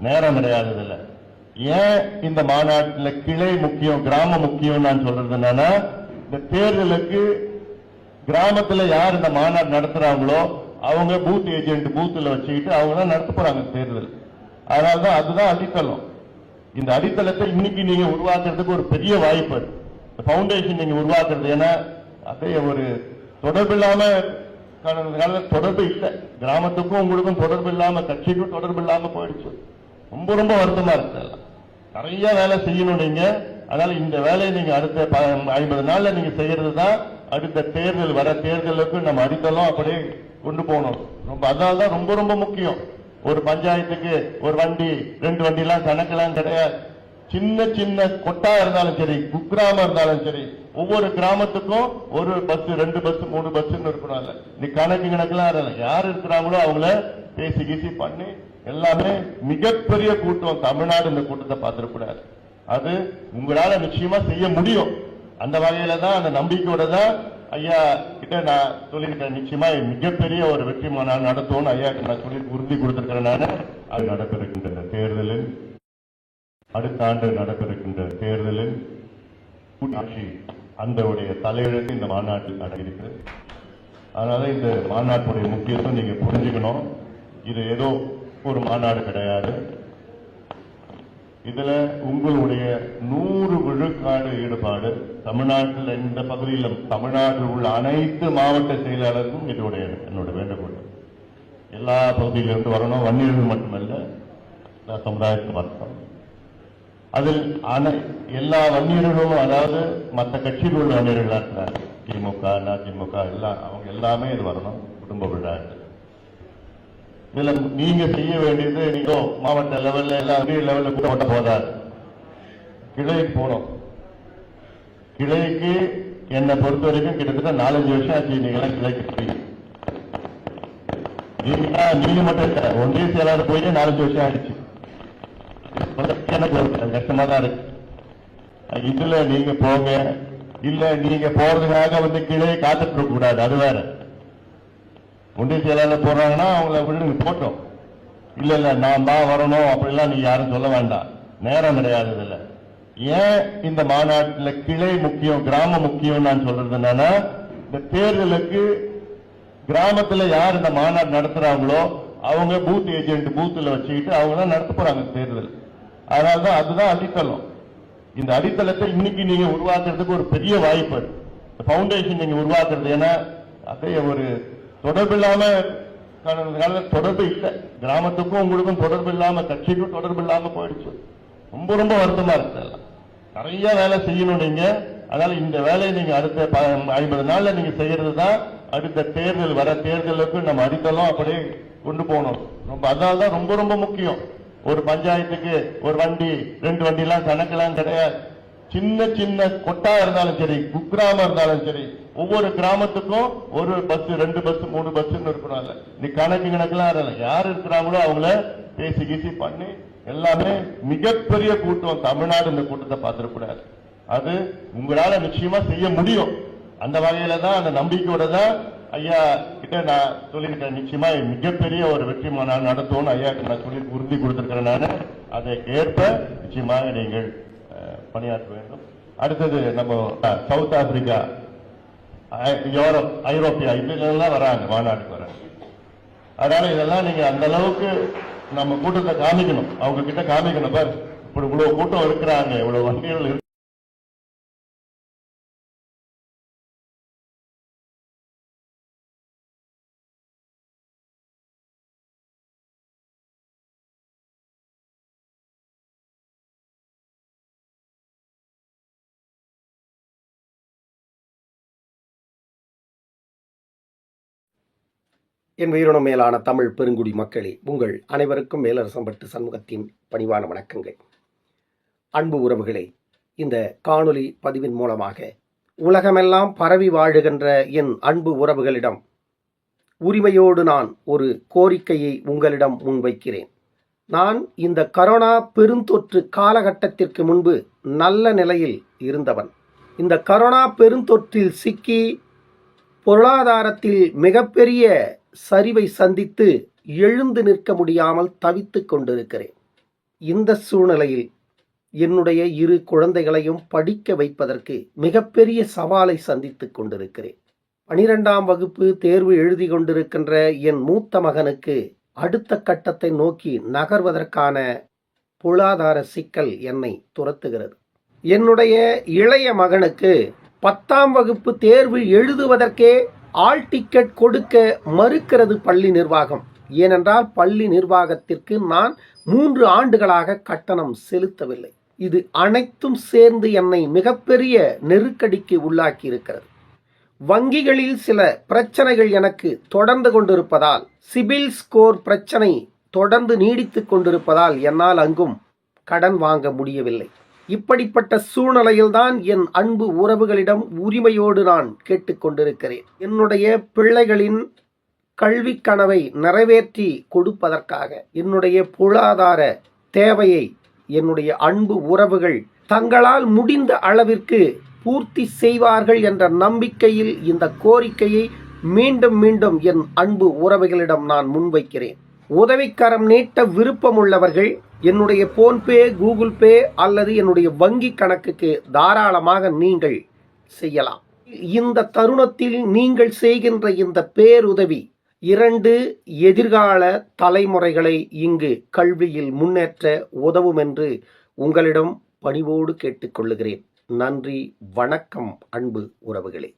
நேரம் கிடையாது. இதுல ஏன் இந்த மாநாட்டில் கிளை முக்கியம், கிராமம் முக்கியம் நான் சொல்றது என்னன்னா, இந்த தேர்தலுக்கு கிராமத்துல யார் இந்த மாநாடு நடத்துறாங்களோ அவங்க பூத் ஏஜென்ட் பூத்துல வச்சுக்கிட்டு அவங்க தான் நடத்த போறாங்க தேர்தல். அதனாலதான் அதுதான் அடித்தளம். இந்த அடித்தளத்தை இன்னைக்கு நீங்க உருவாக்குறதுக்கு ஒரு பெரிய வாய்ப்பு. பவுண்டேஷன் நீங்க உருவாக்குறது, ஏன்னா அதே ஒரு தொடர்பு இல்லாம தொடர்பு இல்லை, கிராமத்துக்கும் உங்களுக்கும் தொடர்பு இல்லாம, கட்சிக்கும் தொடர்பு இல்லாம போயிடுச்சு. ரொம்ப ரொம்ப வருத்தமா இருக்கு. நிறைய வேலை செய்யணும் நீங்க. அதனால இந்த வேலையை நீங்க அடுத்த 50 நாள்ல நீங்க செய்யறது தான் அடுத்த தேர்தல், வர தேர்தலுக்கு நம்ம அடித்தளம் அப்படியே கொண்டு போகணும். அதனால்தான் ரொம்ப ரொம்ப முக்கியம். ஒரு பஞ்சாயத்துக்கு ஒரு வண்டி 2 வண்டிலாம் கணக்கெல்லாம் கிடையாது. சின்ன சின்ன கொட்டா இருந்தாலும் சரி, குக்கிராமம் இருந்தாலும் சரி, ஒவ்வொரு கிராமத்துக்கும் ஒரு பஸ், 2 பஸ், 3 பஸ் இருக்கணும். நீ கணக்கெல்லாம் யார் இருக்கிறாங்களோ அவங்கள பேசி கீசி பண்ணி எல்லாமே மிகப்பெரிய கூட்டம். தமிழ்நாடு இந்த கூட்டத்தை பார்த்திருக்கூடாது. அது உங்களால நிச்சயமா செய்ய முடியும். அந்த வகையில தான், அந்த நம்பிக்கையோட தான் ஐயா கிட்ட நான் சொல்லியிருக்கேன். நிச்சயமா மிகப்பெரிய ஒரு வெற்றி மாநாடு நடத்துவோம் ஐயா நான் சொல்லி உறுதி கொடுத்திருக்கிறேன். நான் அது நடைபெறுகின்ற தேர்தலில், அடுத்த ஆண்டு நடைபெறுகின்ற தேர்தலில் ஆட்சி அந்த தலையெழுத்து இந்த மாநாட்டில் நடக்கிறது. அதனால இந்த மாநாட்டுடைய முக்கியத்துவம் நீங்க புரிஞ்சுக்கணும். இது ஏதோ ஒரு மாநாடு கிடையாது. இதுல உங்களுடைய 100 விழுக்காடு ஈடுபாடு, தமிழ்நாட்டில் இந்த பகுதியில் தமிழ்நாட்டில் உள்ள அனைத்து மாவட்ட செயலாளருக்கும் இதோடைய என்னோட வேண்டுகோள். எல்லா பகுதியிலிருந்து வரணும், வன்னியர்கள் மட்டுமல்ல, சமுதாயத்துக்கு வரணும். அதில் எல்லா வன்னியர்களும், அதாவது மற்ற கட்சியில் உள்ள வன்னியர்களா இருக்கிறாங்க, திமுக, அதிமுக எல்லாம், அவங்க எல்லாமே இது வரணும். குடும்ப விழா இதுல நீங்க செய்ய வேண்டியது, நீங்க மாவட்ட லெவல்ல எல்லாம் லெவல்ல கூட ஓட்ட போதாது, கிளைக்கு போனோம். கிளைக்கு என்னை பொறுத்த வரைக்கும் கிட்டத்தட்ட 4-5 வருஷம் ஆச்சு. நீங்க கிளைக்கு போய் நீங்க மட்டும் இல்ல, ஒன்றிய செயலாளர் போய் 4-5 வருஷம் ஆயிடுச்சு. எனக்கு கஷ்டமா தான் இருக்கு. இதுல நீங்க போங்க. இல்ல நீங்க போறதுக்காக கிளையை காத்துட்டு இருக்க கூடாது. அது வேற. ஒன்றிய செயலாளர் போறாங்கன்னா அவங்கள விட்டு போட்டோம். இல்ல நான் தான் வரணும் அப்படிலாம் நீங்க யாரும் சொல்ல வேண்டாம். நேரம் கிடையாது. இதுல ஏன் இந்த மாநாட்டில் கிளை முக்கியம், கிராமம் முக்கியம் நான் சொல்றது என்னன்னா, இந்த தேர்தலுக்கு கிராமத்துல யார் இந்த மாநாடு நடத்துறாங்களோ அவங்க பூத் ஏஜென்ட் பூத்துல வச்சுக்கிட்டு அவங்க தான் நடத்த போறாங்க தேர்தல். அதனாலதான் அதுதான் அடித்தளம். இந்த அடித்தளத்தை இன்னைக்கு நீங்க உருவாக்குறதுக்கு ஒரு பெரிய வாய்ப்பு. பவுண்டேஷன் நீங்க உருவாக்குறது, ஏன்னா அதே ஒரு தொடர்பு இல்லாம தொடர்பு இல்லை, கிராமத்துக்கும் உங்களுக்கும் தொடர்பு இல்லாம, கட்சிக்கும் தொடர்பு இல்லாம போயிடுச்சு. ரொம்ப ரொம்ப வருத்தமா இருக்கு. நிறைய வேலை செய்யணும் நீங்க. அதனால இந்த வேலையை நீங்க அடுத்த 50 நாள்ல நீங்க செய்யறது தான் அடுத்த தேர்தல், வர தேர்தலுக்கு நம்ம அடித்தளம் அப்படியே கொண்டு போகணும். அதனால்தான் ரொம்ப ரொம்ப முக்கியம். ஒரு பஞ்சாயத்துக்கு ஒரு வண்டி 2 வண்டிலாம் கணக்கெல்லாம் கிடையாது. சின்ன சின்ன கொட்டா இருந்தாலும் சரி, குக்கிராமம் இருந்தாலும் சரி, ஒவ்வொரு கிராமத்துக்கும் ஒரு பஸ், 2 பஸ், 3 பஸ் இருக்கணும். நீ கணக்கெல்லாம் யார் இருக்கிறாங்களோ அவங்கள பேசி கீசி பண்ணி எல்லாமே மிகப்பெரிய கூட்டம். தமிழ்நாடு இந்த கூட்டத்தை பார்த்திருக்கூடாது. அது உங்களால நிச்சயமா செய்ய முடியும். அந்த வகையில தான், அந்த நம்பிக்கையோட தான் ஐயா கிட்ட நான் சொல்லியிருக்கேன். நிச்சயமா மிகப்பெரிய ஒரு வெற்றி மாநாடு நடத்துவோம் ஐயா நான் சொல்லி உறுதி கொடுத்திருக்கிறேன். நான் அதை ஏற்ப நிச்சயமாக நீங்கள் பணியாற்ற வேண்டும். அடுத்தது நம்ம சவுத் ஆப்பிரிக்கா, யூரோப், ஐரோப்பியா இதெல்லாம் வராங்க, மாநாட்டுக்கு வராங்க. அதனால இதெல்லாம் நீங்க அந்த அளவுக்கு நம்ம கூட்டத்தை காமிக்கணும், அவங்க கிட்ட காமிக்கணும். பாரு, இப்படி இவ்வளவு கூட்டம் இருக்கிறாங்க, இவ்வளவு வண்டிகள் இருக்கு. என் உயிரின மேலான தமிழ் பெருங்குடி மக்களே, உங்கள் அனைவருக்கும் மேலரசம்பட்டு சண்முகத்தின் பணிவான வணக்கங்கள். அன்பு உறவுகளே, இந்த காணொளி பதிவின் மூலமாக உலகமெல்லாம் பரவி வாழுகின்ற என் அன்பு உறவுகளிடம் உரிமையோடு நான் ஒரு கோரிக்கையை உங்களிடம் முன்வைக்கிறேன். நான் இந்த கரோனா பெருந்தொற்று காலகட்டத்திற்கு முன்பு நல்ல நிலையில் இருந்தவன். இந்த கரோனா பெருந்தொற்றில் சிக்கி பொருளாதாரத்தில் மிகப்பெரிய சரிவை சந்தித்து எழுந்து நிற்க முடியாமல் தவித்துக் கொண்டிருக்கிறேன். இந்த சூழ்நிலையில் என்னுடைய 2 குழந்தைகளையும் படிக்க வைப்பதற்கு மிகப்பெரிய சவாலை சந்தித்துக் கொண்டிருக்கிறேன். 12ஆம் வகுப்பு தேர்வு எழுதி கொண்டிருக்கின்ற என் மூத்த மகனுக்கு அடுத்த கட்டத்தை நோக்கி நகர்வதற்கான பொருளாதார சிக்கல் என்னை துரத்துகிறது. என்னுடைய இளைய மகனுக்கு 10ஆம் வகுப்பு தேர்வு எழுதுவதற்கே ஆல் டிக்கெட் கொடுக்க மறுக்கிறது பள்ளி நிர்வாகம். ஏனென்றால் பள்ளி நிர்வாகத்திற்கு நான் 3 ஆண்டுகளாக கட்டணம் செலுத்தவில்லை. இது அனைத்தும் சேர்ந்து என்னை மிகப்பெரிய நெருக்கடிக்கு உள்ளாக்கி இருக்கிறது. வங்கிகளில் சில பிரச்சனைகள் எனக்கு தொடர்ந்து கொண்டிருப்பதால், சிபில் ஸ்கோர் பிரச்சனை தொடர்ந்து நீடித்துக் கொண்டிருப்பதால் என்னால் அங்கும் கடன் வாங்க முடியவில்லை. இப்படிப்பட்ட சூழ்நிலையில்தான் என் அன்பு உறவுகளிடம் உரிமையோடு நான் கேட்டுக்கொண்டிருக்கிறேன். என்னுடைய பிள்ளைகளின் கல்வி கனவை நிறைவேற்றி கொடுப்பதற்காக என்னுடைய பொருளாதார தேவையை என்னுடைய அன்பு உறவுகள் தங்களால் முடிந்த அளவிற்கு பூர்த்தி செய்வார்கள் என்ற நம்பிக்கையில் இந்த கோரிக்கையை மீண்டும் மீண்டும் என் அன்பு உறவுகளிடம் நான் முன்வைக்கிறேன். உதவிக்கரம் நீட்ட விருப்பமுள்ளவர்கள் என்னுடைய போன்பே, கூகுள் பே அல்லது என்னுடைய வங்கி கணக்குக்கு தாராளமாக நீங்கள் செய்யலாம். இந்த தருணத்தில் நீங்கள் செய்கின்ற இந்த பேருதவி 2 எதிர்கால தலைமுறைகளை இங்கு கல்வியில் முன்னேற்ற உதவும் என்று உங்களிடம் பணிவோடு கேட்டுக்கொள்ளுகிறேன். நன்றி, வணக்கம் அன்பு உறவுகளே.